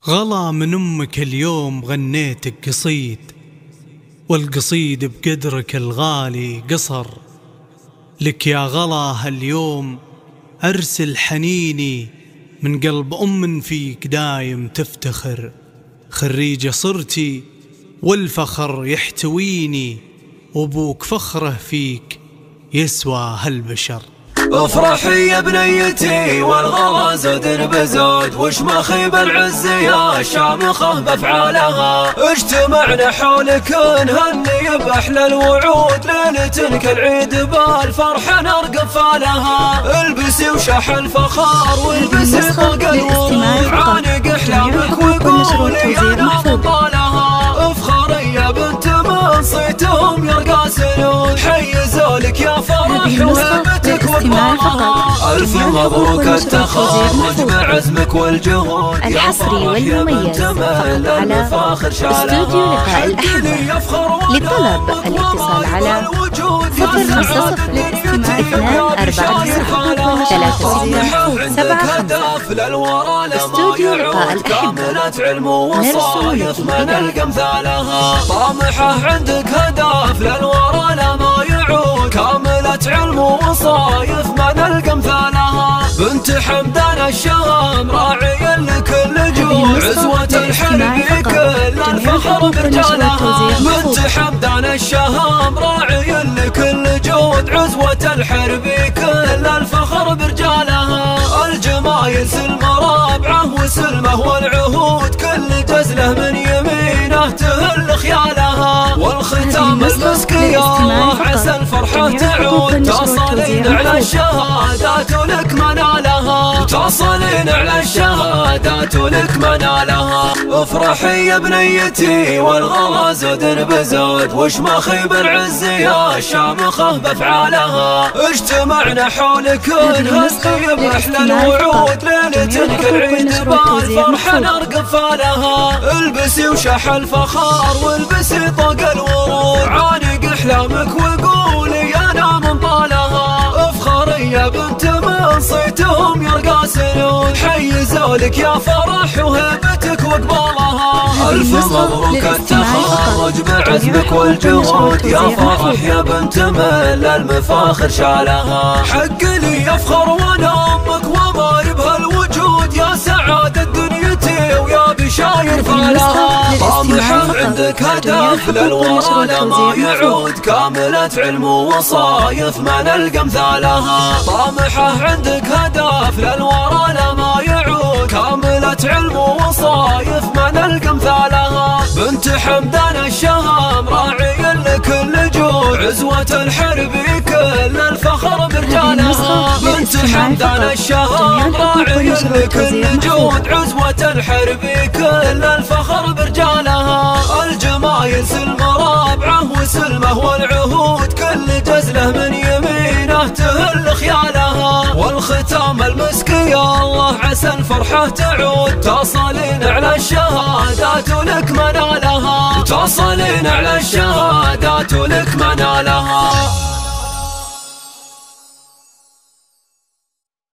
غلا من أمك اليوم غنيتك قصيد، والقصيد بقدرك الغالي قصر. لك يا غلا هاليوم أرسل حنيني من قلب أم فيك دايم تفتخر. خريجة صرتي والفخر يحتويني، وابوك فخره فيك يسوى هالبشر. افرحي يا بنيتي والغلا زود بزود، وش ما خيب العز يا الشامخة بافعالها. اجتمعنا حولك نهني باحلى الوعود، ليلة كالعيد بالفرحة نرقب فالها. البسي وشح الفخار والبسي فوق الورود، عانق احلامك وقولي انا بطالها. افخري يا بنت من صيتهم يرقى سنود، حيزوا لك يا فرح وهبتك وقبالها. الف مبروك التخرج بعزمك والجهود، الحصري والمميز فقط على استوديو لقاء الأحبة. للطلب الاتصال على 050 2 4 9 3 استوديو لقاء الأحبة. نرسل لك من القمثالها. طامحة عندك هدف للورى لما يعود، كاملة علم ووصايف ما نلقى مثالها. بنت حمدان الشام راعيا لكل جود، عزوة الحرب كل الفخر برجالها. بنت حمدان الشام راعيا لكل جود، عزوة الحرب كل الفخر برجالها. الجمايل سلمة رابعه وسلمه والعهود، كل جزله من يمينه تهل خيالها. والختام المسك يا الله عسى الفرحة تعود، تصلين على الشهادات لك منالها. تصلين على الشهادات لك منالها. افرحي يا بنيتي والغلا زود بزود، وش ما خيب العز يا الشامخة بافعالها. اجتمعنا حولك نهني باحلى الوعود، ليلة كالعيد بالفرحة نرقب فالها. البسي وشح الفخار والبسي طوق الورود، عانق احلامك وقولي انا من طالها. افخري يا بنت من صيتهم يرقى سنود، حيزوا لك يا فرح وهبتك وقبالها. الف مبروك التخرج بعزمك والجهود، يا فرح يا بنت من المفاخر شالها. حق لي يفخر وانا امك وما يبهى الوجود، يا سعادة دنيتي ويا بشاير فالها. طامحة عندك هدف للورى لما يعود، كاملة علم ووصايف ما نلقى مثالها. طامحة عندك هدف للورى لما يعود، كاملة علم ووصايف ما نلقى مثالها. بنت حمدان الشام راعيا لكل جود، عزوة الحرب كل الفخر برجالها. بنت حمدان الشام راعيا لكل جود، عزوة الحرب كل الفخر برجالها. الجمايل سلمة رابعه وسلمه والعهود، كل جزله من يمينه تهل خيالها. والختام المسك يا الله عسى الفرحة تعود، تصلين على الشهادات لك منالها. تصلين على الشهادات لك منالها.